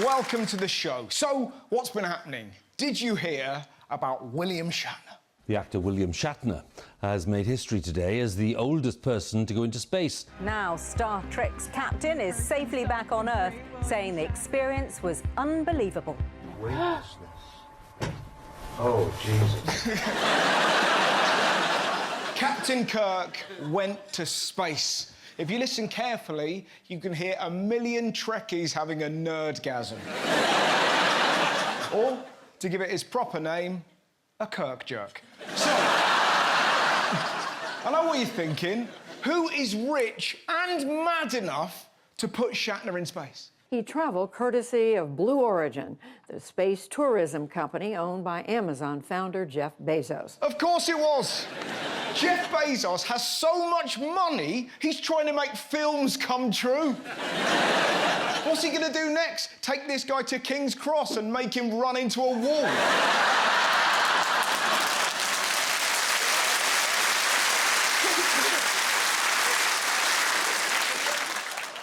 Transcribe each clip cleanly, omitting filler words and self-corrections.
welcome to the show. So, what's been happening? Did you hear about William Shatner? The actor William Shatner has made history today as the oldest person to go into space. Now Star Trek's captain is safely back on Earth, saying the experience was unbelievable. Weightlessness. Oh, Jesus. Captain Kirk went to space. If you listen carefully, you can hear a million Trekkies having a nerdgasm. Or, to give it its proper name, a Kirk jerk. So, I know what you're thinking. Who is rich and mad enough to put Shatner in space? He traveled courtesy of Blue Origin, the space tourism company owned by Amazon founder Jeff Bezos. Of course it was. Jeff Bezos has so much money, he's trying to make films come true. What's he going to do next? Take this guy to King's Cross and make him run into a wall?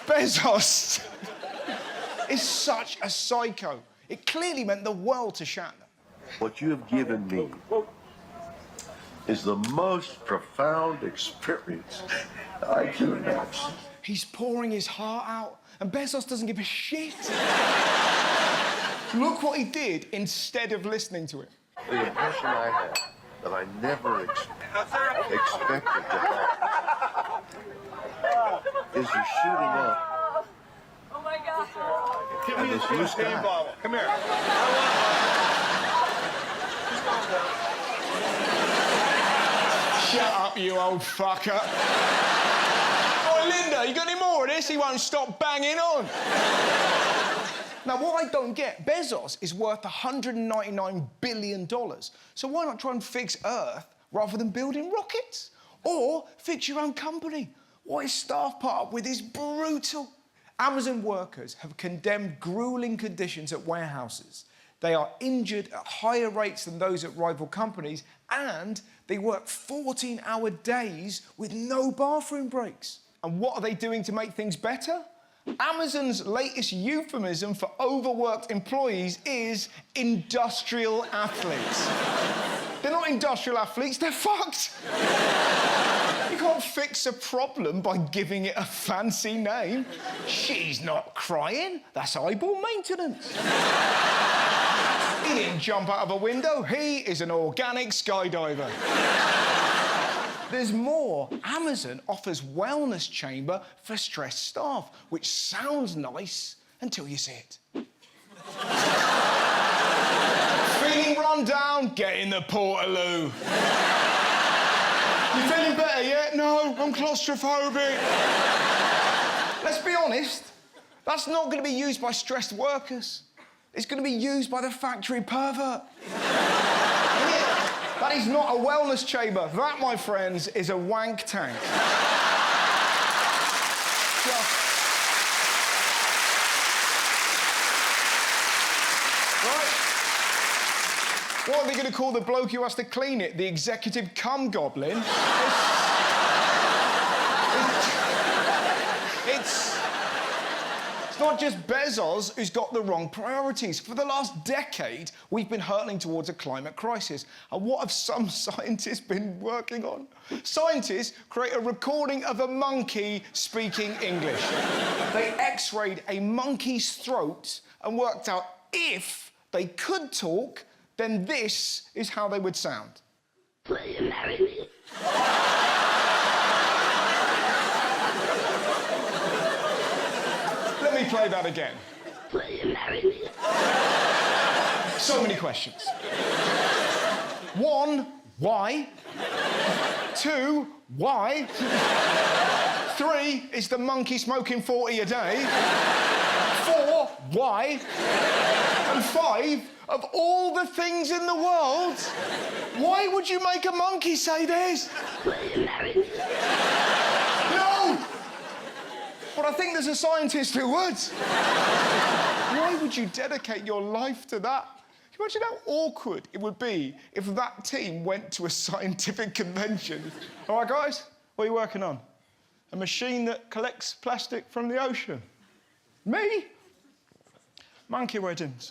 Bezos is such a psycho. It clearly meant the world to Shatner. What you have given me is the most profound experience I can imagine. He's pouring his heart out, and Bezos doesn't give a shit. Look what he did instead of listening to it. The impression I had that I never expected to have is you're shooting up. Oh my God! And this new sky. Come here. Shut up, you old fucker. Oh, Linda, you got any more of this? He won't stop banging on. Now, what I don't get, Bezos is worth $199 billion. So why not try and fix Earth rather than building rockets? Or fix your own company? What his staff put up with is brutal. Amazon workers have condemned grueling conditions at warehouses. They are injured at higher rates than those at rival companies, and they work 14-hour days with no bathroom breaks. And what are they doing to make things better? Amazon's latest euphemism for overworked employees is industrial athletes. They're not industrial athletes, they're fucked. You can't fix a problem by giving it a fancy name. She's not crying, that's eyeball maintenance. He didn't jump out of a window, he is an organic skydiver. There's more. Amazon offers wellness chamber for stressed staff, which sounds nice until you see it. Feeling run down? Get in the Portaloo. You feeling better yet? No, I'm claustrophobic. Let's be honest, that's not going to be used by stressed workers. It's going to be used by the factory pervert. That is not a wellness chamber. That, my friends, is a wank tank. Right? What are they going to call the bloke who has to clean it? The executive cum goblin? It's not just Bezos who's got the wrong priorities. For the last decade, we've been hurtling towards a climate crisis. And what have some scientists been working on? Scientists create a recording of a monkey speaking English. They x-rayed a monkey's throat and worked out if they could talk, then this is how they would sound. Will you marry me? Let me play that again. Will you marry me? So many questions. 1, why? 2, why? 3, is the monkey smoking 40 a day? 4, why? And 5, of all the things in the world, why would you make a monkey say this? Will you marry me? No! But I think there's a scientist who would. Why would you dedicate your life to that? Can you imagine how awkward it would be if that team went to a scientific convention? All right, guys, what are you working on? A machine that collects plastic from the ocean. Me? Monkey weddings.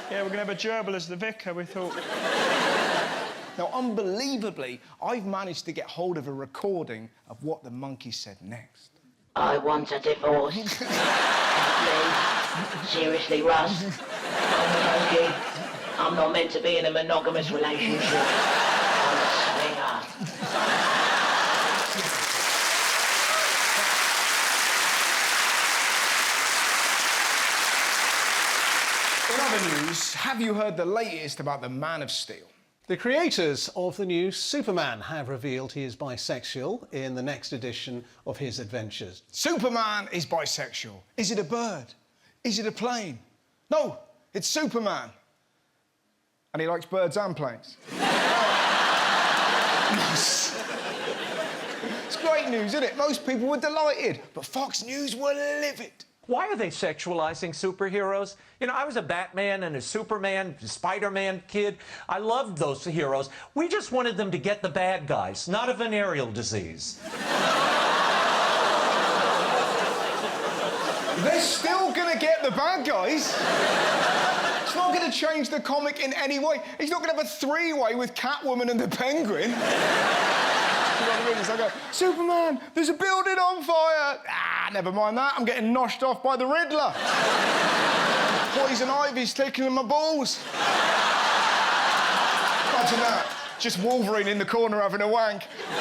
Yeah, we're going to have a gerbil as the vicar, we thought. Now, unbelievably, I've managed to get hold of a recording of what the monkey said next. I want a divorce. Please. Seriously, Russ. I'm a monkey. I'm not meant to be in a monogamous relationship. I'm a swinger. In other news, have you heard the latest about the Man of Steel? The creators of the new Superman have revealed he is bisexual in the next edition of his adventures. Superman is bisexual. Is it a bird? Is it a plane? No, it's Superman. And he likes birds and planes. It's great news, isn't it? Most people were delighted, but Fox News were livid. Why are they sexualizing superheroes? You know, I was a Batman and a Superman, Spider-Man kid. I loved those heroes. We just wanted them to get the bad guys, not a venereal disease. They're still gonna get the bad guys. It's not gonna change the comic in any way. He's not gonna have a three-way with Catwoman and the Penguin. So I go, Superman, there's a building on fire. Ah, never mind that. I'm getting noshed off by the Riddler. Poison ivy's tickling my balls. Imagine that. Just Wolverine in the corner having a wank. No!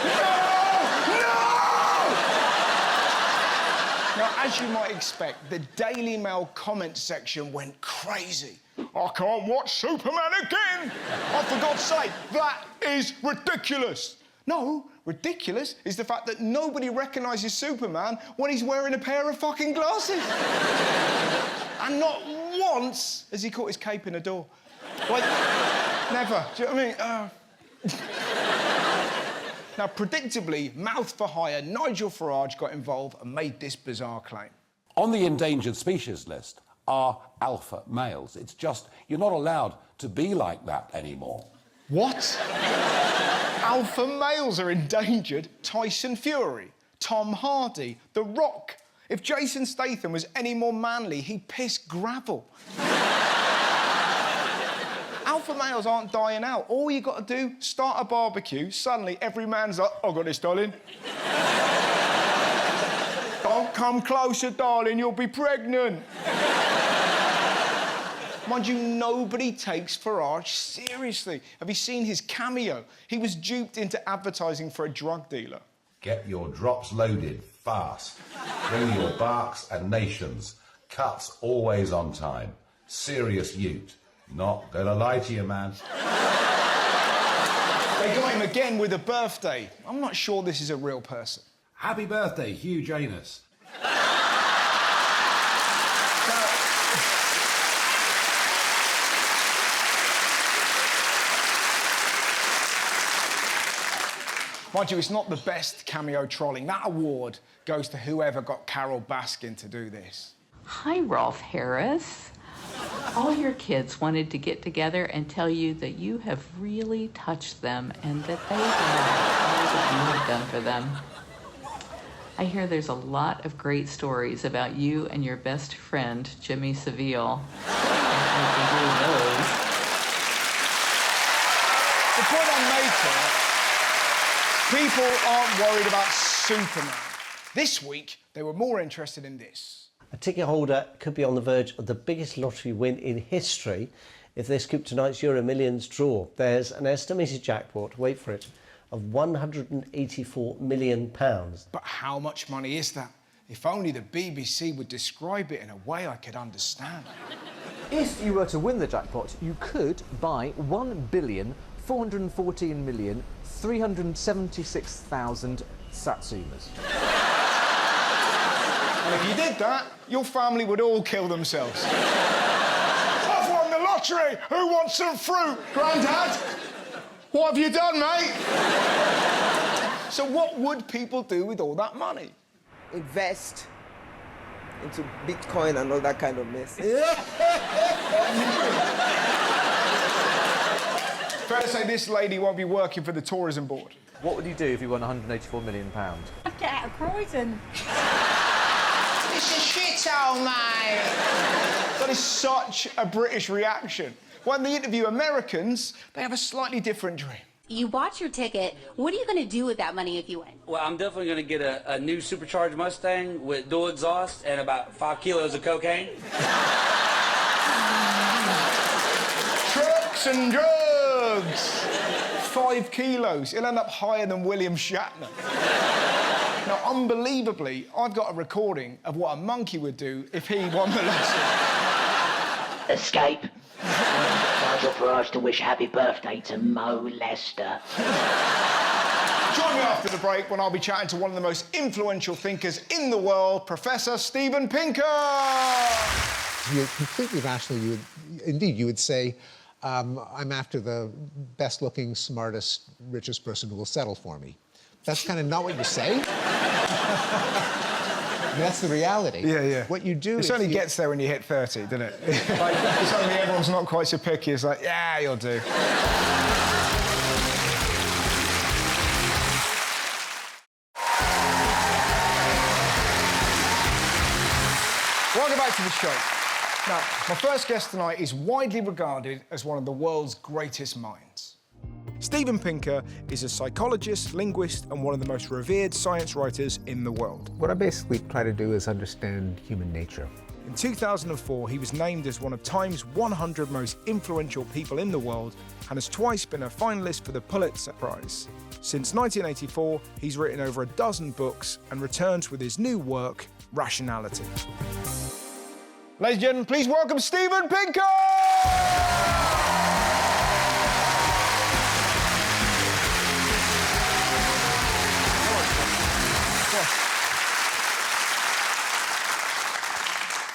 Now, as you might expect, the Daily Mail comment section went crazy. I can't watch Superman again. Oh, for God's sake, that is ridiculous. No, ridiculous is the fact that nobody recognises Superman when he's wearing a pair of fucking glasses. And not once has he caught his cape in a door. Like, never. Do you know what I mean? Now, predictably, mouth for hire, Nigel Farage got involved and made this bizarre claim. On the endangered species list are alpha males. It's just, you're not allowed to be like that anymore. What? Alpha males are endangered? Tyson Fury, Tom Hardy, The Rock. If Jason Statham was any more manly, he'd piss gravel. Alpha males aren't dying out. All you got to do, start a barbecue, suddenly every man's like, I got this, darling. Don't come closer, darling, you'll be pregnant. Mind you, nobody takes Farage seriously. Have you seen his cameo? He was duped into advertising for a drug dealer. Get your drops loaded fast. Bring your barks and nations. Cuts always on time. Serious ute. Not gonna lie to you, man. They got him again with a birthday. I'm not sure this is a real person. Happy birthday, Hugh Janus. Mind you, it's not the best cameo trolling. That award goes to whoever got Carol Baskin to do this. Hi, Rolf Harris. All your kids wanted to get together and tell you that you have really touched them and that they love all that you have done for them. I hear there's a lot of great stories about you and your best friend, Jimmy Savile. The point I'm making, people aren't worried about Superman. This week, they were more interested in this. A ticket holder could be on the verge of the biggest lottery win in history if they scoop tonight's Euro Millions draw. There's an estimated jackpot, wait for it, of £184 million. But how much money is that? If only the BBC would describe it in a way I could understand. If you were to win the jackpot, you could buy 1,414,376,000 Satsumas. And if you did that, your family would all kill themselves. I've won the lottery! Who wants some fruit? Grandad? What have you done, mate? So what would people do with all that money? Invest into Bitcoin and all that kind of mess. Fair to say this lady won't be working for the tourism board. What would you do if you won £184 million? Get out of Croydon. It's a shit so, mate. That is such a British reaction. When they interview Americans, they have a slightly different dream. You bought your ticket. What are you going to do with that money if you win? Well, I'm definitely going to get a new supercharged Mustang with dual exhaust and about 5 kilos of cocaine. Trucks and drugs. 5 kilos. He'll end up higher than William Shatner. Now, unbelievably, I've got a recording of what a monkey would do if he won the lottery. Escape. Nigel Farage to wish happy birthday to Mo Lester. Join me after the break when I'll be chatting to one of the most influential thinkers in the world, Professor Steven Pinker. You're completely rational. You would say, I'm after the best-looking, smartest, richest person who will settle for me. That's kind of not what you say. That's the reality. Yeah, yeah. What you do is... It only gets there when you hit 30, doesn't it? Like, suddenly everyone's not quite so picky. It's like, yeah, you'll do. Welcome back to the show. Now, my first guest tonight is widely regarded as one of the world's greatest minds. Steven Pinker is a psychologist, linguist, and one of the most revered science writers in the world. What I basically try to do is understand human nature. In 2004, he was named as one of Time's 100 most influential people in the world and has twice been a finalist for the Pulitzer Prize. Since 1984, he's written over a dozen books and returns with his new work, Rationality. Ladies and gentlemen, please welcome Steven Pinker!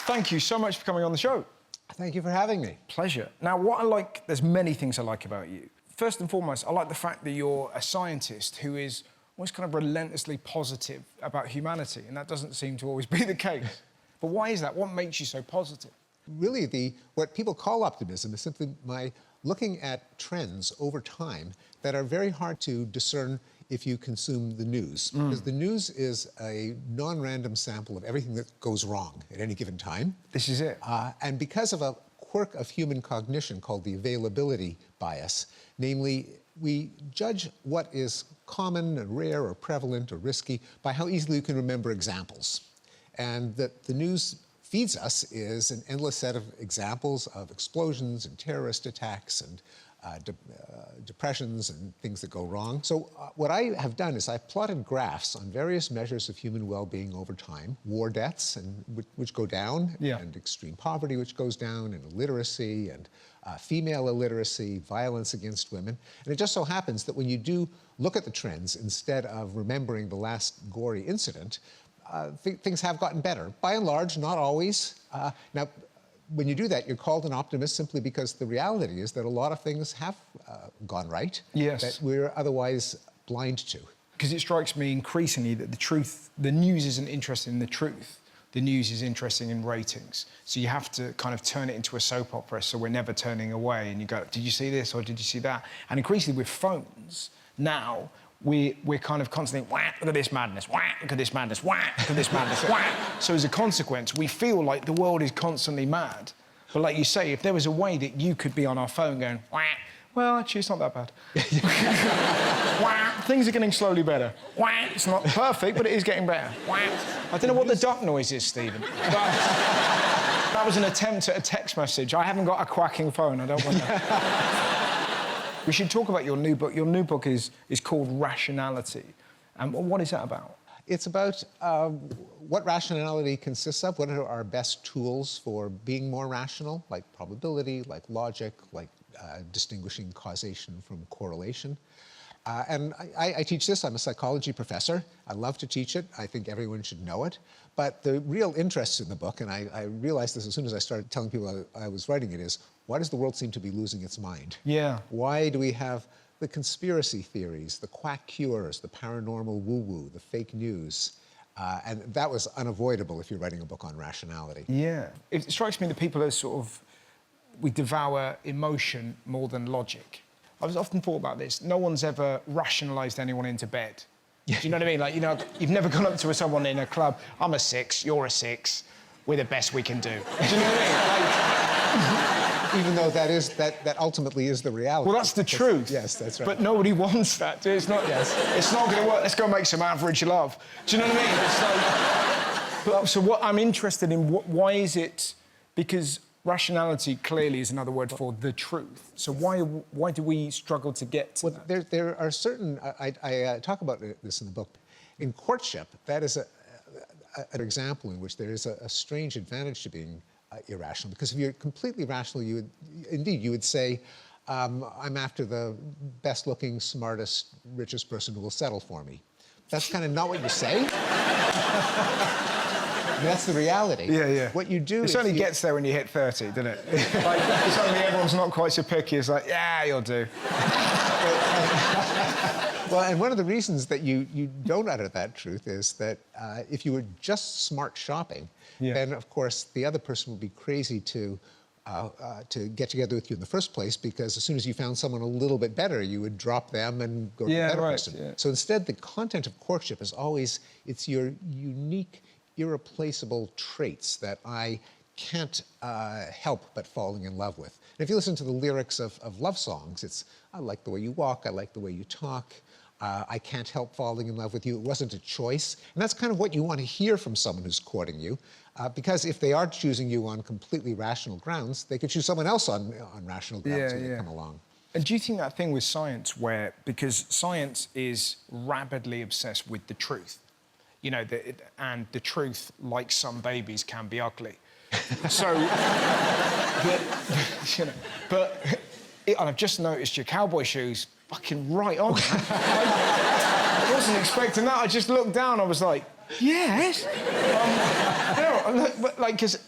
Thank you so much for coming on the show. Thank you for having me. Pleasure. Now, what I like, there's many things I like about you. First and foremost, I like the fact that you're a scientist who is always kind of relentlessly positive about humanity, and that doesn't seem to always be the case. But why is that? What makes you so positive? Really, what people call optimism is simply my looking at trends over time that are very hard to discern if you consume the news. Because the news is a non-random sample of everything that goes wrong at any given time. This is it. And because of a quirk of human cognition called the availability bias, namely, we judge what is common and rare or prevalent or risky by how easily you can remember examples. And that the news feeds us is an endless set of examples of explosions and terrorist attacks and depressions and things that go wrong. So what I have done is I've plotted graphs on various measures of human well-being over time, war deaths, which go down, and extreme poverty, which goes down, and illiteracy, and female illiteracy, violence against women. And it just so happens that when you do look at the trends, instead of remembering the last gory incident, things have gotten better. By and large, not always. Now, when you do that, you're called an optimist simply because the reality is that a lot of things have gone right that we're otherwise blind to. Because it strikes me increasingly that the news isn't interested in the truth. The news is interesting in ratings. So you have to kind of turn it into a soap opera so we're never turning away and you go, did you see this or did you see that? And increasingly with phones, now, we're kind of constantly, wah, look at this madness, wah, look at this madness, wah, look at this madness, wah. So as a consequence, we feel like the world is constantly mad. But like you say, if there was a way that you could be on our phone going, wah, well, actually, it's not that bad. Wah, things are getting slowly better. Wah, it's not perfect, but it is getting better. Wah. I don't know what the duck noise is, Steven. That was an attempt at a text message. I haven't got a quacking phone, I don't want that. We should talk about your new book. Your new book is called Rationality. What is that about? It's about what rationality consists of, what are our best tools for being more rational, like probability, like logic, like distinguishing causation from correlation. And I teach this. I'm a psychology professor. I love to teach it. I think everyone should know it. But the real interest in the book, and I realized this as soon as I started telling people I was writing it, is why does the world seem to be losing its mind? Yeah. Why do we have the conspiracy theories, the quack cures, the paranormal woo-woo, the fake news? And that was unavoidable if you're writing a book on rationality. Yeah. It strikes me that people are we devour emotion more than logic. I've often thought about this. No one's ever rationalised anyone into bed. Do you know what I mean? Like, you've never gone up to someone in a club, I'm a 6, you're a 6. we're the best we can do. Do you know what I mean? Even though that ultimately is the reality. Well, that's the truth. Yes, that's right. But nobody wants that. It's not. Yes. It's not going to work. Let's go make some average love. Do you know what I mean? It's like. But, so what I'm interested in, why is it? Because rationality clearly is another word for the truth. So why do we struggle to get to that? There are certain. I talk about this in the book. In courtship, that is an example in which there is a strange advantage to being irrational, because if you're completely rational, you would say, I'm after the best-looking, smartest, richest person who will settle for me. That's kind of not what you say. That's the reality. Yeah, yeah. What you do it only gets there when you hit 30, doesn't it? Like, suddenly everyone's not quite so picky. It's like, yeah, you'll do. Well, and one of the reasons that you don't utter that truth is that if you were just smart shopping, then, of course, the other person would be crazy to get together with you in the first place, because as soon as you found someone a little bit better, you would drop them and go to the better person. Yeah. So instead, the content of courtship is always, it's your unique, irreplaceable traits that I can't help but falling in love with. And if you listen to the lyrics of love songs, it's, I like the way you walk, I like the way you talk, I can't help falling in love with you, it wasn't a choice. And that's kind of what you want to hear from someone who's courting you, because if they are choosing you on completely rational grounds, they could choose someone else on rational grounds when they come along. And do you think that thing with science where, because science is rabidly obsessed with the truth, you know, and the truth, like some babies, can be ugly. So, and I've just noticed your cowboy shoes fucking right on. I wasn't expecting that. I just looked down. I was like, yes. Like, because,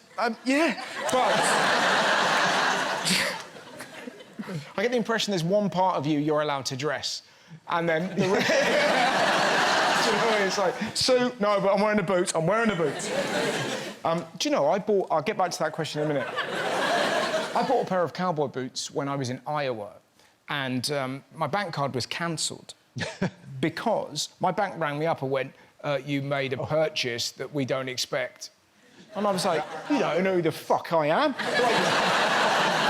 yeah, but I get the impression there's one part of you you're allowed to dress, and then the rest. You know, it's like, suit, no, but I'm wearing the boots. I'm wearing the boots. Do you know, I'll get back to that question in a minute. I bought a pair of cowboy boots when I was in Iowa, and my bank card was cancelled because my bank rang me up and went, you made a purchase that we don't expect. And I was like, you don't know who the fuck I am. Like, if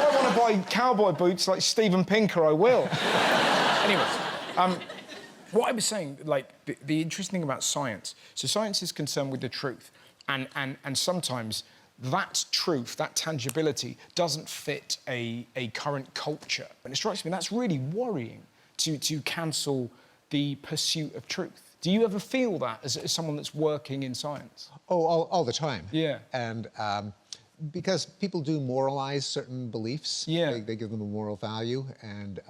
I want to buy cowboy boots like Steven Pinker, I will. Anyway, what I was saying, like, the interesting thing about science, so science is concerned with the truth, and sometimes that truth, that tangibility, doesn't fit a current culture. And it strikes me that's really worrying to cancel the pursuit of truth. Do you ever feel that as someone that's working in science? Oh, all the time. Yeah. And because people do moralize certain beliefs, they give them a moral value, and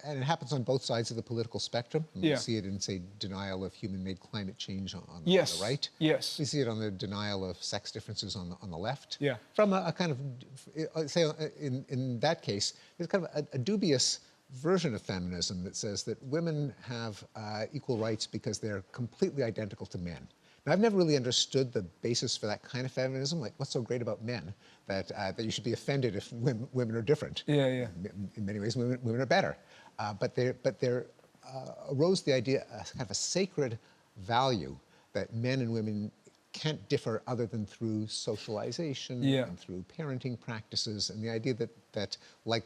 it happens on both sides of the political spectrum. We see it in, say, denial of human-made climate change on the right. Yes. We see it on the denial of sex differences on the left. Yeah. From a kind of, say, in that case, there's kind of a dubious version of feminism that says that women have equal rights because they're completely identical to men. Now, I've never really understood the basis for that kind of feminism. Like, what's so great about men that you should be offended if women are different? Yeah, yeah. In many ways, women are better. But there arose the idea, kind of a sacred value that men and women can't differ other than through socialization and through parenting practices, and the idea that like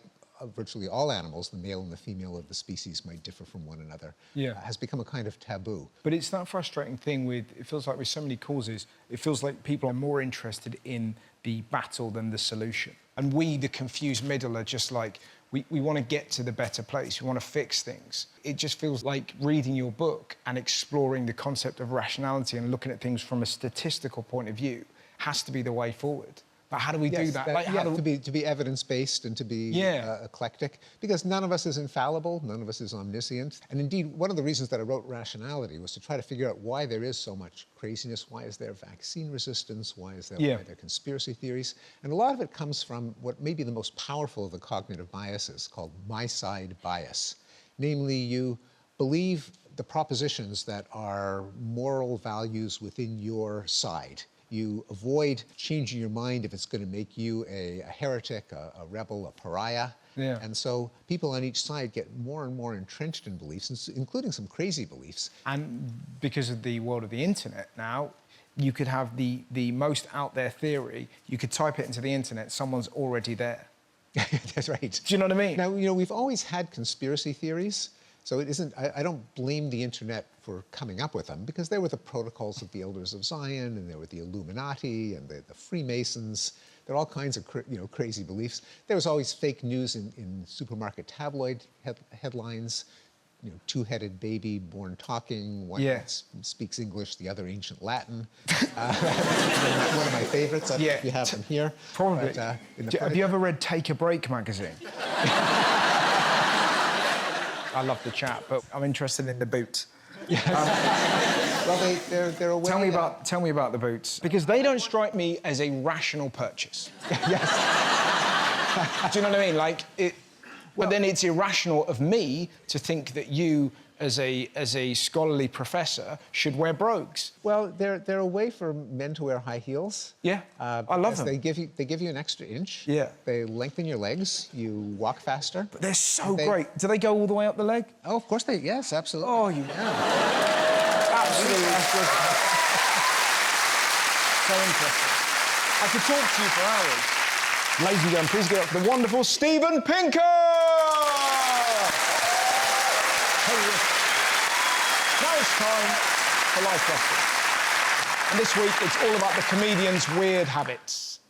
virtually all animals, the male and the female of the species might differ from one another, has become a kind of taboo. But it's that frustrating thing with, it feels like with so many causes, it feels like people are more interested in the battle than the solution. And we, the confused middle, are just like, we want to get to the better place, we want to fix things. It just feels like reading your book and exploring the concept of rationality and looking at things from a statistical point of view has to be the way forward. But how do we do that? Like, to be evidence-based and to be eclectic, because none of us is infallible, none of us is omniscient. And indeed, one of the reasons that I wrote Rationality was to try to figure out why there is so much craziness, why is there vaccine resistance, why is there, why are there conspiracy theories? And a lot of it comes from what may be the most powerful of the cognitive biases, called my side bias. Namely, you believe the propositions that are moral values within your side. You avoid changing your mind if it's going to make you a heretic, a rebel, a pariah. Yeah. And so people on each side get more and more entrenched in beliefs, including some crazy beliefs. And because of the world of the internet now, you could have the most out there theory, you could type it into the internet, someone's already there. That's right. Do you know what I mean? Now, you know, we've always had conspiracy theories, so it isn't, I don't blame the internet for coming up with them, because there were the protocols of the Elders of Zion, and there were the Illuminati, and the Freemasons. There are all kinds of crazy beliefs. There was always fake news in supermarket tabloid headlines. You know, two-headed baby born talking, one speaks English, the other ancient Latin. One of my favorites. I don't know if you have them here. Probably. But, have you ever read Take a Break magazine? I love the chat, but I'm interested in the boots. Well, they're a way... Tell me about the boots, because they don't strike me as a rational purchase. Yes. Do you know what I mean? Like, but then it's irrational of me to think that you, as a scholarly professor, should wear brogues. Well, they're a way for men to wear high heels. Yeah, I love them. They give you an extra inch. Yeah. They lengthen your legs. You walk faster. But they're so great. Do they go all the way up the leg? Oh, of course yes, absolutely. Oh, you absolutely. So interesting. I could talk to you for hours. Ladies and gentlemen, please get up to the wonderful Steven Pinker! Now it's time for Life Lessons. And this week, it's all about the comedian's weird habits.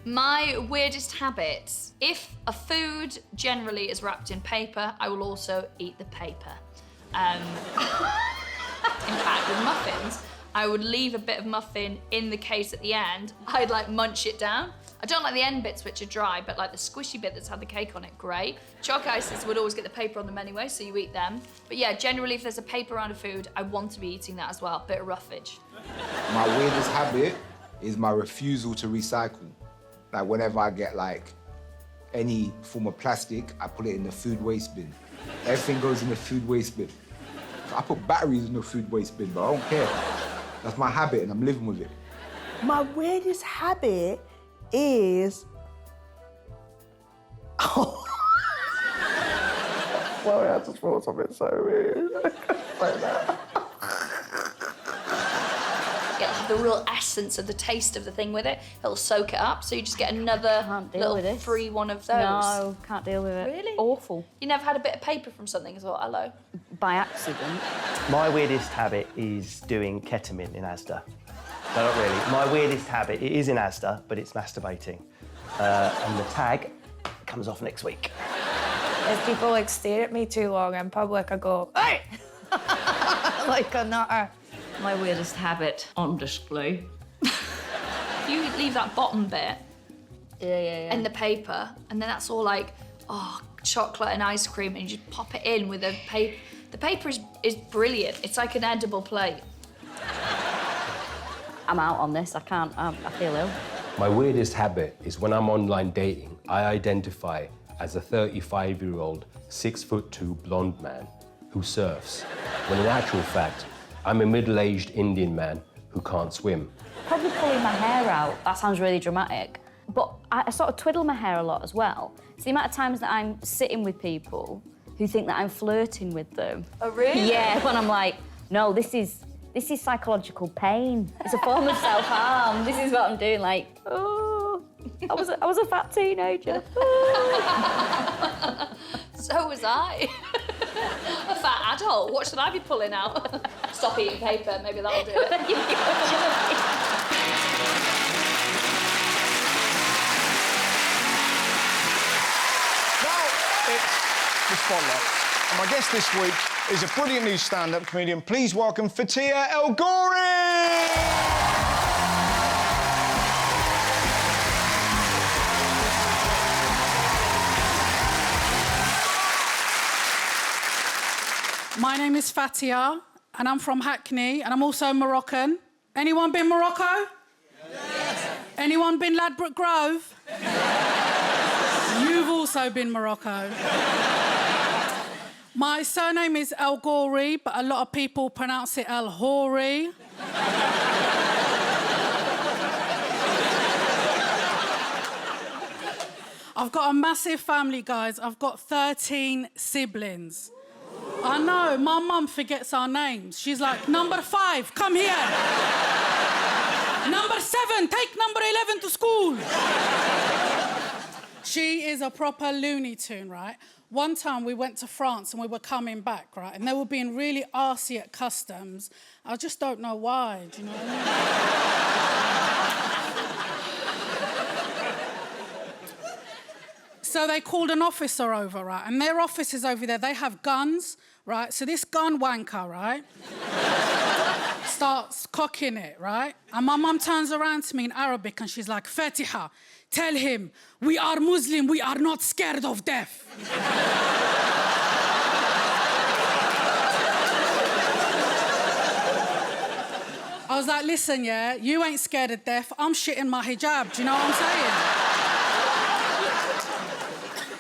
My weirdest habits. If a food generally is wrapped in paper, I will also eat the paper. In fact, with muffins, I would leave a bit of muffin in the case at the end. I'd like munch it down. I don't like the end bits which are dry, but like the squishy bit that's had the cake on it, great. Chalk ices would always get the paper on them anyway, so you eat them. But yeah, generally if there's a paper around a food, I want to be eating that as well, bit of roughage. My weirdest habit is my refusal to recycle. Like whenever I get like any form of plastic, I put it in the food waste bin. Everything goes in the food waste bin. I put batteries in the food waste bin, but I don't care. That's my habit and I'm living with it. My weirdest habit is... Oh. Sorry, I just thought something so weird. Get the real essence of the taste of the thing with it. It'll soak it up, so you just get another little free one of those. No, can't deal with it. Really? Awful. You never had a bit of paper from something and thought, hello? By accident. My weirdest habit is doing ketamine in Asda. No, not really. My weirdest habit, it is in Asda, but it's masturbating. And the tag comes off next week. If people like stare at me too long in public, I go, hey! Like a nutter. My weirdest habit on display. You leave that bottom bit in the paper, and then that's all like, oh, chocolate and ice cream, and you just pop it in with a paper. The paper is brilliant. It's like an edible plate. I'm out on this. I can't. I feel ill. My weirdest habit is when I'm online dating, I identify as a 35-year-old, 6'2" blonde man who surfs, when in actual fact, I'm a middle-aged Indian man who can't swim. Probably pulling my hair out. That sounds really dramatic. But I sort of twiddle my hair a lot as well. So the amount of times that I'm sitting with people who think that I'm flirting with them. Oh, really? Yeah, when I'm like, no, this is psychological pain. It's a form of self-harm. This is what I'm doing, like, oh, I was a fat teenager. So was I. A fat adult. What should I be pulling out? Stop eating paper, maybe that'll do it. The Spotlight. And my guest this week is a brilliant new stand-up comedian. Please welcome Fatiha El Ghorri! My name is Fatiha, and I'm from Hackney, and I'm also Moroccan. Anyone been Morocco? Yes. Anyone been Ladbroke Grove? You've also been Morocco. My surname is El Ghorri, but a lot of people pronounce it El Ghorri. I've got a massive family, guys. I've got 13 siblings. I know, my mum forgets our names. She's like, number 5, come here. Number 7, take number 11 to school. She is a proper Looney Tune, right? One time we went to France and we were coming back, right? And they were being really arsey at customs. I just don't know why, do you know what I mean? So they called an officer over, right? And their office is over there. They have guns, right? So this gun wanker, right, starts cocking it, right? And my mum turns around to me in Arabic and she's like, Fatiha, tell him, we are Muslim, we are not scared of death. I was like, listen, yeah, you ain't scared of death. I'm shitting my hijab. Do you know what I'm saying?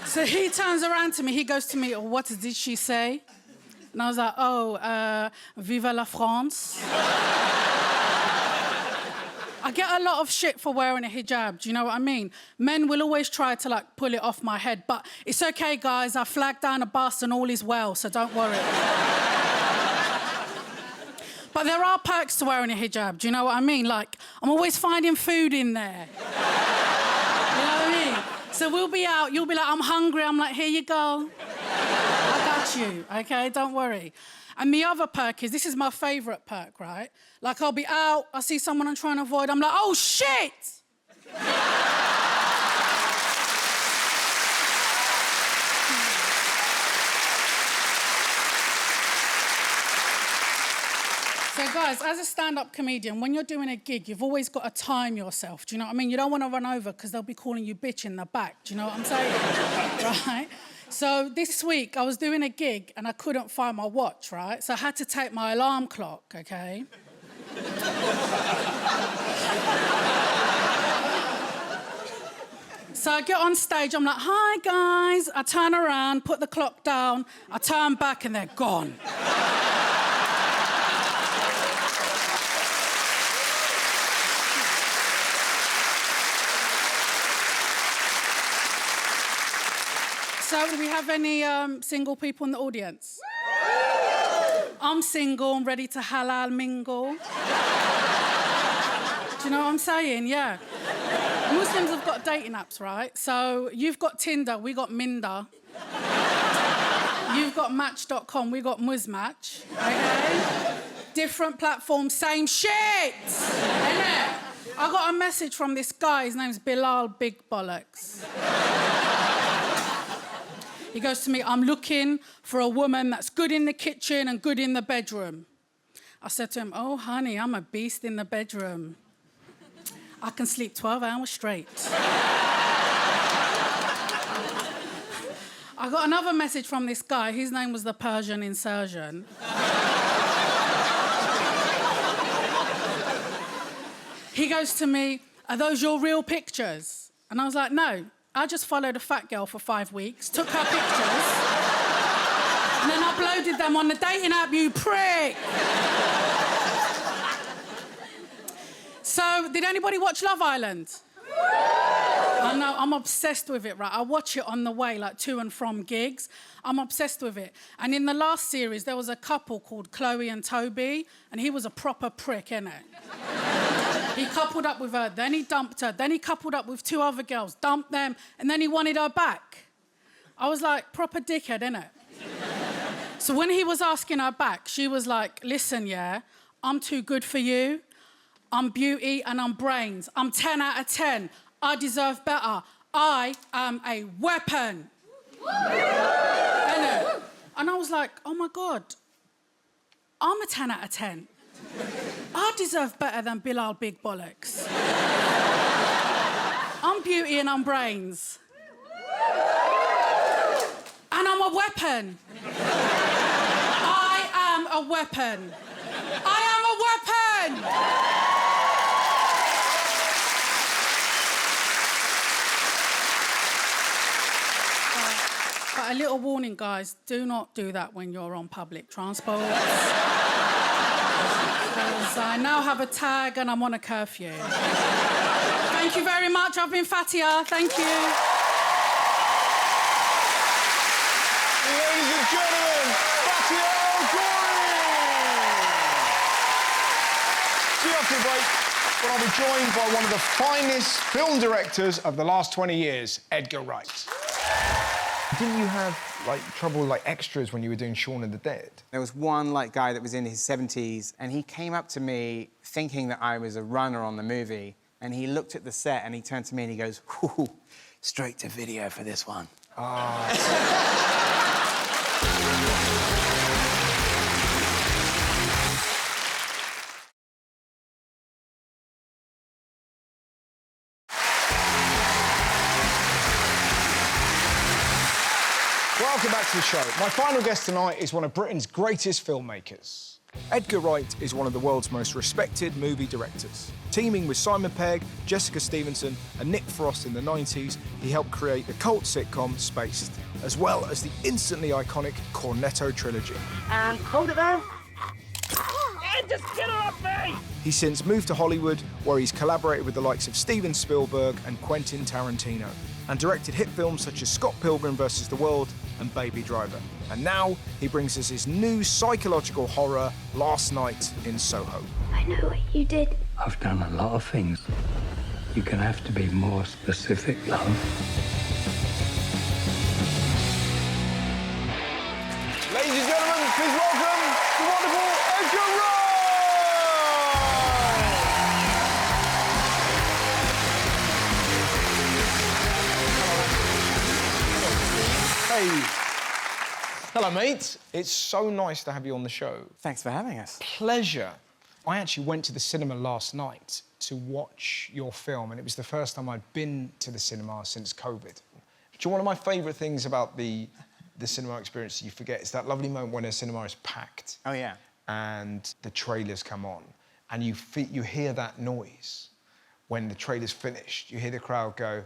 So he turns around to me. He goes to me, oh, what did she say? And I was like, oh, viva la France. I get a lot of shit for wearing a hijab, do you know what I mean? Men will always try to, like, pull it off my head, but it's okay, guys. I flagged down a bus and all is well, so don't worry. But there are perks to wearing a hijab, do you know what I mean? Like, I'm always finding food in there. You know what I mean? So we'll be out, you'll be like, I'm hungry. I'm like, here you go. I got you, okay? Don't worry. And the other perk is, this is my favourite perk, right? Like, I'll be out, I see someone I'm trying to avoid, I'm like, oh, shit! So, guys, as a stand-up comedian, when you're doing a gig, you've always got to time yourself, do you know what I mean? You don't want to run over because they'll be calling you bitch in the back, do you know what I'm saying? Right? So this week, I was doing a gig and I couldn't find my watch, right? So I had to take my alarm clock, okay? So I get on stage, I'm like, hi, guys. I turn around, put the clock down, I turn back and they're gone. So, do we have any single people in the audience? I'm single and ready to halal mingle. Do you know what I'm saying? Yeah. Muslims have got dating apps, right? So, you've got Tinder, we got Minder. You've got Match.com, we got Muzmatch. Okay? Different platforms, same shit! Innit? I got a message from this guy, his name's Bilal Big Bollocks. He goes to me, I'm looking for a woman that's good in the kitchen and good in the bedroom. I said to him, oh, honey, I'm a beast in the bedroom. I can sleep 12 hours straight. I got another message from this guy. His name was the Persian Insurgent. He goes to me, are those your real pictures? And I was like, no. I just followed a fat girl for 5 weeks, took her pictures, and then uploaded them on the dating app, you prick! So, did anybody watch Love Island? I know, I'm obsessed with it, right? I watch it on the way, like, to and from gigs. I'm obsessed with it. And in the last series, there was a couple called Chloe and Toby, and he was a proper prick, innit? He coupled up with her, then he dumped her, then he coupled up with 2 other girls, dumped them, and then he wanted her back. I was like, proper dickhead, innit? So when he was asking her back, she was like, listen, yeah, I'm too good for you. I'm beauty and I'm brains. I'm 10 out of 10. I deserve better. I am a weapon. Innit? And I was like, oh my God, I'm a 10 out of 10. I deserve better than Bilal Big Bollocks. I'm beauty and I'm brains. And I'm a weapon. I am a weapon. I am a weapon! But a little warning, guys, do not do that when you're on public transport. Because I now have a tag and I'm on a curfew. Thank you very much. I've been Fatiha. Thank you. and gentlemen, Fatiha El Ghorri! See you after the break, when I'll be joined by one of the finest film directors of the last 20 years, Edgar Wright. Didn't you have, like, trouble with, like, extras when you were doing Shaun of the Dead? There was one, like, guy that was in his 70s, and he came up to me thinking that I was a runner on the movie, and he looked at the set, and he turned to me and he goes, "Ooh, straight to video for this one." Welcome back to the show. My final guest tonight is one of Britain's greatest filmmakers. Edgar Wright is one of the world's most respected movie directors. Teaming with Simon Pegg, Jessica Stevenson and Nick Frost in the 90s, he helped create the cult sitcom Spaced, as well as the instantly iconic Cornetto trilogy. And hold it there. Just get it off me! He's since moved to Hollywood, where he's collaborated with the likes of Steven Spielberg and Quentin Tarantino, and directed hit films such as Scott Pilgrim vs. the World and Baby Driver. And now he brings us his new psychological horror, Last Night in Soho. I know what you did. I've done a lot of things. You're gonna have to be more specific, love. Ladies and gentlemen, please welcome the wonderful Edgar Wright! Hey. Hello, mate. It's so nice to have you on the show. Thanks for having us. Pleasure. I actually went to the cinema last night to watch your film, and it was the first time I'd been to the cinema since COVID. One of my favourite things about the cinema experience you forget is that lovely moment when a cinema is packed. Oh, yeah. And the trailers come on, and you hear that noise when the trailer's finished. You hear the crowd go,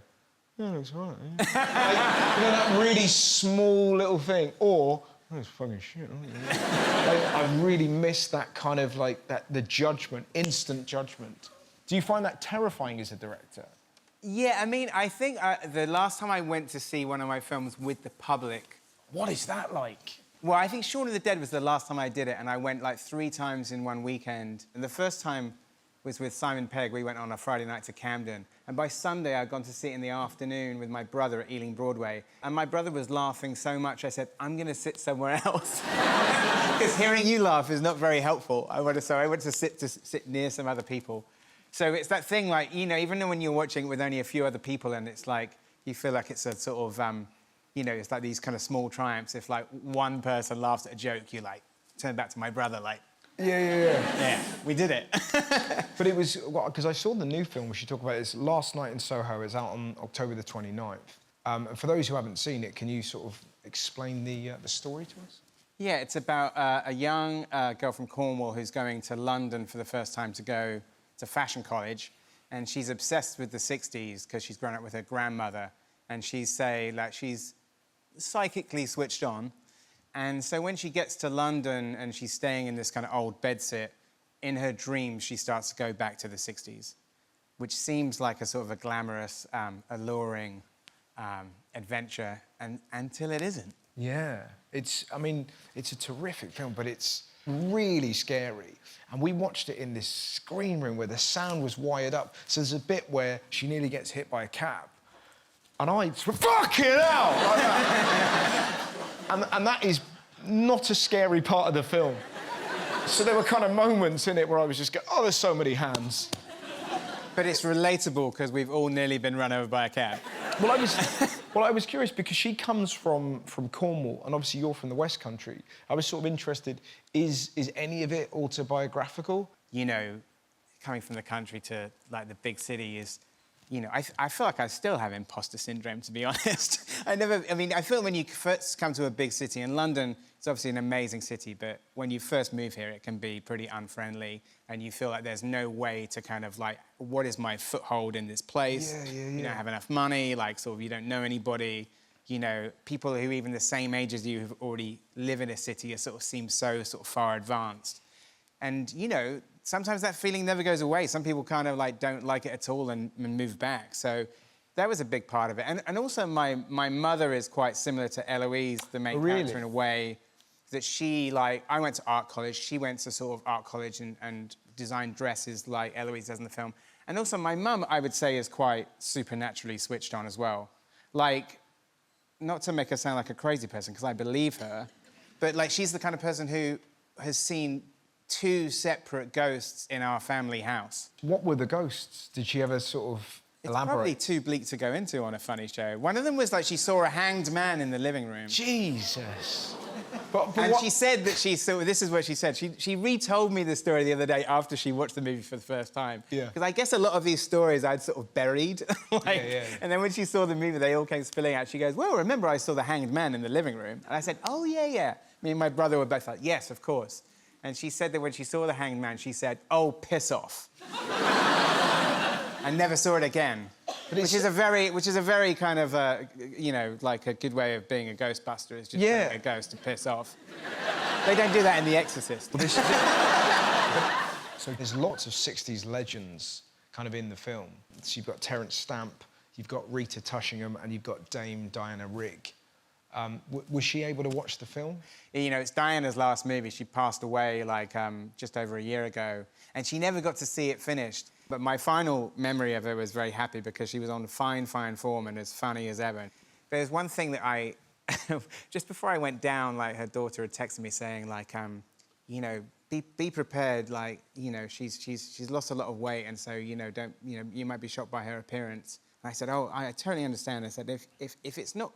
"Yeah, it looks right." Like, that really small little thing, or "Oh, it's fucking shit." I really miss that kind of the judgment, instant judgment. Do you find that terrifying as a director? Yeah, I mean, I think the last time I went to see one of my films with the public. What is that like? Well, I think Shaun of the Dead was the last time I did it, and I went 3 times in one weekend. And the first time was with Simon Pegg. We went on a Friday night to Camden. And by Sunday, I'd gone to see it in the afternoon with my brother at Ealing Broadway. And my brother was laughing so much, I said, "I'm going to sit somewhere else." Because hearing you laugh is not very helpful. So I went to sit near some other people. So it's that thing, even when you're watching it with only a few other people, and it's you feel like it's a sort of, it's like these kind of small triumphs. If, one person laughs at a joke, you, turn back to my brother, Yeah, we did it. But it was, because I saw the new film, we should talk about it. It's Last Night in Soho. It's out on October the 29th. And for those who haven't seen it, can you sort of explain the story to us? Yeah, it's about a young girl from Cornwall who's going to London for the first time to go to fashion college, and she's obsessed with the 60s because she's grown up with her grandmother, and she's psychically switched on. And so when she gets to London and she's staying in this kind of old bedsit, in her dreams she starts to go back to the 60s, which seems like a sort of a glamorous, alluring adventure, until it isn't. Yeah, it's a terrific film, but it's really scary. And we watched it in this screen room where the sound was wired up. So there's a bit where she nearly gets hit by a cab. And I, fucking hell! Like that. And that is not a scary part of the film. So there were kind of moments in it where I was just going, "Oh, there's so many hands." But it's relatable because we've all nearly been run over by a cab. Well, I was curious because she comes from Cornwall, and obviously you're from the West Country. I was sort of interested, is any of it autobiographical? Coming from the country to, the big city is, I feel like I still have imposter syndrome, to be honest. I feel when you first come to a big city, in London, it's obviously an amazing city, but when you first move here, it can be pretty unfriendly, and you feel like there's no way to kind of, what is my foothold in this place? Yeah. You don't have enough money, you don't know anybody. People who even the same age as you who already live in a city seem so sort of far advanced. And, sometimes that feeling never goes away. Some people kind of, don't like it at all and move back. So That was a big part of it. And also my mother is quite similar to Eloise, the main character, in a way that she, like, I went to art college, she went to sort of art college and designed dresses like Eloise does in the film. And also my mum, I would say, is quite supernaturally switched on as well. Like, not to make her sound like a crazy person, because I believe her, but like she's the kind of person who has seen 2 separate ghosts in our family house. What were the ghosts? Did she ever sort of elaborate? It's probably too bleak to go into on a funny show. One of them was like she saw a hanged man in the living room. Jesus. And she said that she saw, this is what she said, she retold me the story the other day after she watched the movie for the first time. Yeah. Because I guess a lot of these stories I'd sort of buried. And then when she saw the movie, they all came spilling out. She goes, well, remember I saw the hanged man in the living room? And I said, oh, yeah. Me and my brother were both like, yes, of course. And she said that when she saw the hanged man, she said, oh, piss off. I never saw it again. Which is a very kind of, you know, like a good way of being a Ghostbuster, is just telling a ghost to piss off. They don't do that in The Exorcist. So there's lots of 60s legends kind of in the film. So you've got Terence Stamp, you've got Rita Tushingham, and you've got Dame Diana Rigg. Was she able to watch the film? You know, it's Diana's last movie. She passed away, like, just over a year ago, and she never got to see it finished. But my final memory of her was very happy because she was on fine form and as funny as ever. There's one thing that I... just before I went down, like, her daughter had texted me saying, like, you know, be prepared, like, you know, she's lost a lot of weight, and so, you know, don't... You know, you might be shocked by her appearance. And I said, oh, I totally understand. I said, if it's not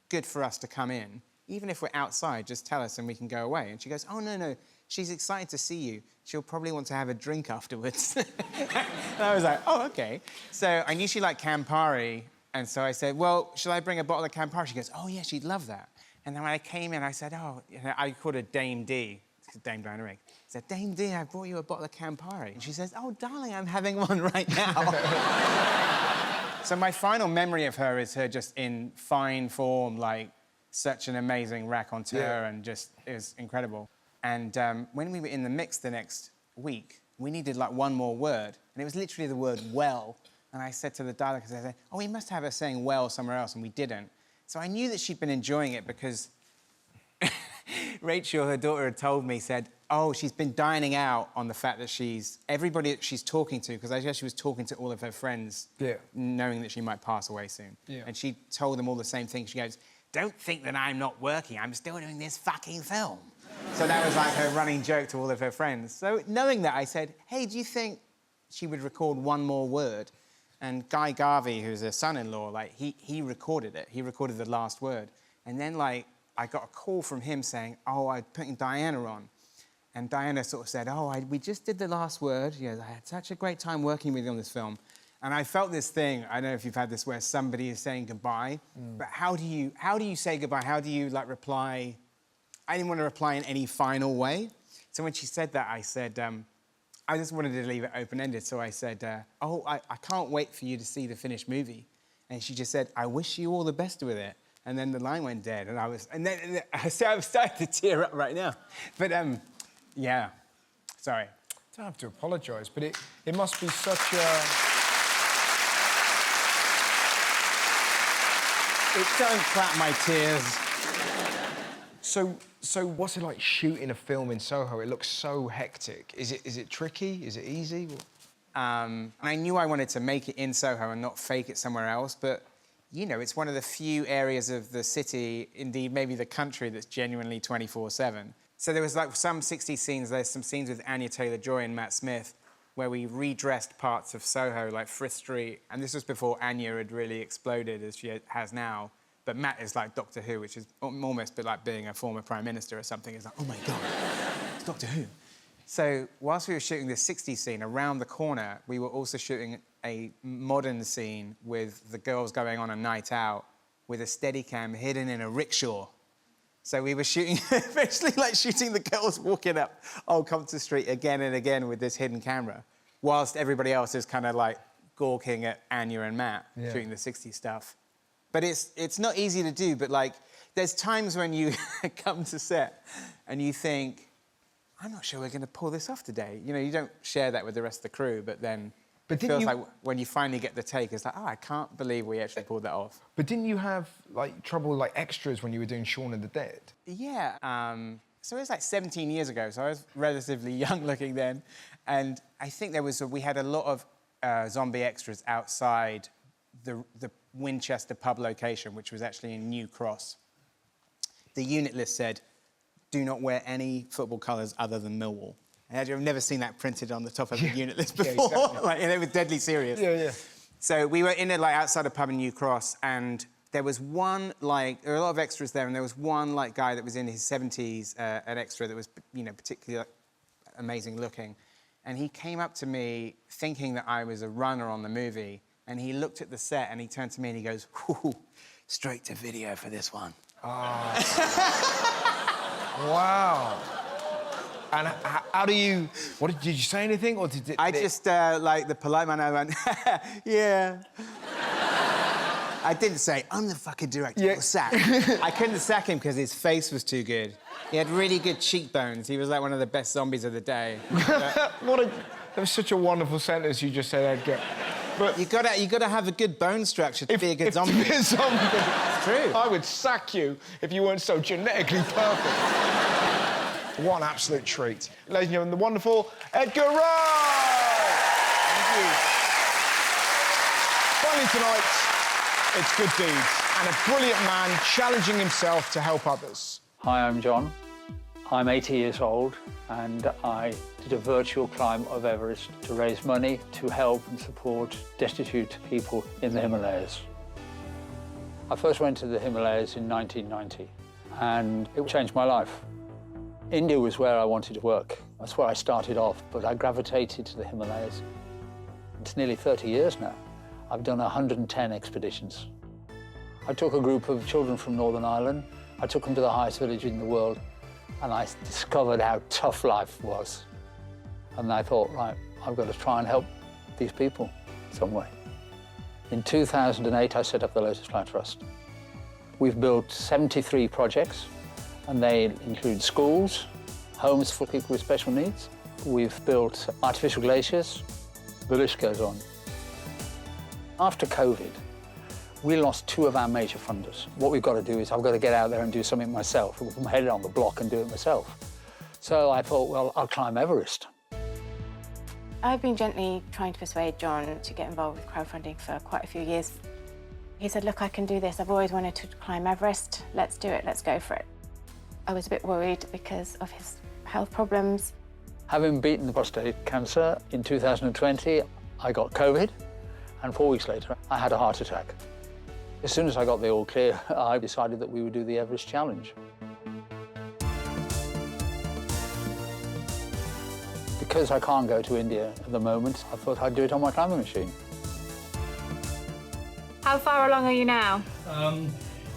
good for us to come in, even if we're outside, just tell us and we can go away. And she goes, oh, no, she's excited to see you. She'll probably want to have a drink afterwards. And I was like, oh, OK. So I knew she liked Campari, and so I said, well, shall I bring a bottle of Campari? She goes, oh, yeah, she'd love that. And then when I came in, I said, oh, you know, I called her Dame D, Dame Diana Rigg. I said, Dame D, I brought you a bottle of Campari. And she says, oh, darling, I'm having one right now. So my final memory of her is her just in fine form, like, such an amazing raconteur, and just, it was incredible. And when we were in the mix the next week, we needed, like, one more word, and it was literally the word well. And I said to the dialogue, I said, oh, we must have her saying well somewhere else, and we didn't. So I knew that she'd been enjoying it because Rachel, her daughter, had told me, said, oh, she's been dining out on the fact that everybody that she's talking to, because I guess she was talking to all of her friends, knowing that she might pass away soon. And she told them all the same thing. She goes, don't think that I'm not working, I'm still doing this fucking film. So that was like her running joke to all of her friends. So knowing that, I said, hey, do you think she would record one more word? And Guy Garvey, who's her son-in-law, like, he recorded it. He recorded the last word. And then, like, I got a call from him saying, oh, I'm putting Diana on. And Diana sort of said, oh, we just did the last word. You know, I had such a great time working with you on this film. And I felt this thing, I don't know if you've had this, where somebody is saying goodbye, but how do you say goodbye? How do you, like, reply? I didn't want to reply in any final way. So when she said that, I said, I just wanted to leave it open-ended. So I said, oh, I can't wait for you to see the finished movie. And she just said, I wish you all the best with it. And then the line went dead, and then I'm starting to tear up right now. But, yeah, sorry. I don't have to apologise, but it must be such a... Don't clap my tears. So what's it like shooting a film in Soho? It looks so hectic. Is it tricky? Is it easy? I knew I wanted to make it in Soho and not fake it somewhere else, but, you know, it's one of the few areas of the city, indeed maybe the country, that's genuinely 24/7. So there was, like, some 60s scenes. There's some scenes with Anya Taylor-Joy and Matt Smith where we redressed parts of Soho, like Frith Street, and this was before Anya had really exploded as she has now. But Matt is like Doctor Who, which is almost a bit like being a former Prime Minister or something. It's like, oh, my God, it's Doctor Who. So whilst we were shooting this 60s scene, around the corner, we were also shooting a modern scene with the girls going on a night out with a Steadicam hidden in a rickshaw. So we were shooting, eventually, like, shooting the girls walking up Old Compton Street again and again with this hidden camera, whilst everybody else is kind of, like, gawking at Anya and Matt shooting the 60s stuff. But it's not easy to do, but, like, there's times when you come to set and you think, I'm not sure we're going to pull this off today. You know, you don't share that with the rest of the crew, but then But It didn't feels you... like when you finally get the take, it's like, oh, I can't believe we actually pulled that off. But didn't you have, like, trouble, like, extras when you were doing Shaun of the Dead? Yeah. So it was like 17 years ago, so I was relatively young looking then. And I think we had a lot of zombie extras outside the Winchester pub location, which was actually in New Cross. The unit list said, do not wear any football colours other than Millwall. And I've never seen that printed on the top of the unit list before. Yeah, exactly. Like, and it was deadly serious. Yeah, yeah. So we were in it, like, outside a pub in New Cross, and there was one, like, there were a lot of extras there, and there was one, like, guy that was in his 70s, an extra that was, you know, particularly amazing looking. And he came up to me thinking that I was a runner on the movie, and he looked at the set, and he turned to me and he goes, "Ooh, straight to video for this one." Oh. Wow. And how do you... did you say anything, or did it... I just, like, the polite man, I went, yeah. I didn't say, I'm the fucking director, you'll sack. I couldn't sack him because his face was too good. He had really good cheekbones. He was like one of the best zombies of the day. That was such a wonderful sentence you just said, Edgar. But you gotta have a good bone structure to be a good zombie. To be a zombie. It's true. I would sack you if you weren't so genetically perfect. What an absolute treat. Ladies and gentlemen, the wonderful Edgar Wright! Thank you. Finally tonight, it's good deeds and a brilliant man challenging himself to help others. Hi, I'm John. I'm 80 years old and I did a virtual climb of Everest to raise money to help and support destitute people in the Himalayas. I first went to the Himalayas in 1990 and it changed my life. India was where I wanted to work. That's where I started off, but I gravitated to the Himalayas. It's nearly 30 years now. I've done 110 expeditions. I took a group of children from Northern Ireland. I took them to the highest village in the world, and I discovered how tough life was. And I thought, right, I've got to try and help these people some way. In 2008, I set up the Lotus Flower Trust. We've built 73 projects, and they include schools, homes for people with special needs. We've built artificial glaciers. The list goes on. After COVID, we lost 2 of our major funders. What we've got to do is I've got to get out there and do something myself, with my head on the block and do it myself. So I thought, well, I'll climb Everest. I've been gently trying to persuade John to get involved with crowdfunding for quite a few years. He said, look, I can do this. I've always wanted to climb Everest. Let's do it. Let's go for it. I was a bit worried because of his health problems. Having beaten the prostate cancer in 2020, I got COVID, and 4 weeks later, I had a heart attack. As soon as I got the all clear, I decided that we would do the Everest Challenge. Because I can't go to India at the moment, I thought I'd do it on my climbing machine. How far along are you now?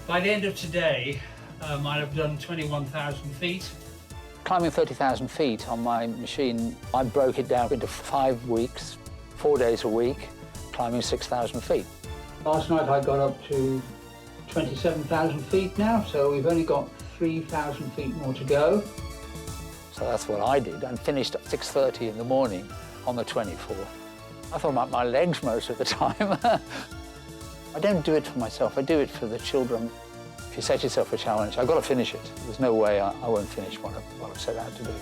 By the end of today, I'd have done 21,000 feet. Climbing 30,000 feet on my machine, I broke it down into 5 weeks, 4 days a week, climbing 6,000 feet. Last night I got up to 27,000 feet now, so we've only got 3,000 feet more to go. So that's what I did, and finished at 6:30 in the morning on the 24th. I thought about my legs most of the time. I don't do it for myself, I do it for the children. If you set yourself a challenge, I've got to finish it. There's no way I won't finish what I've set out to do.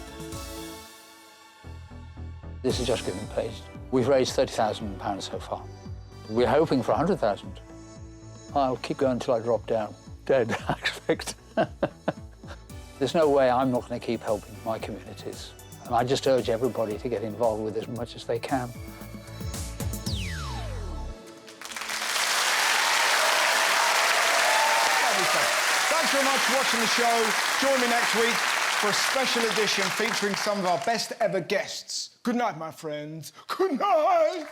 This is just giving page. We've raised £30,000 so far. We're hoping for 100,000. I'll keep going until I drop down, dead, I expect. There's no way I'm not going to keep helping my communities. And I just urge everybody to get involved with as much as they can. Thanks very much for watching the show. Join me next week for a special edition featuring some of our best ever guests. Good night, my friends. Good night.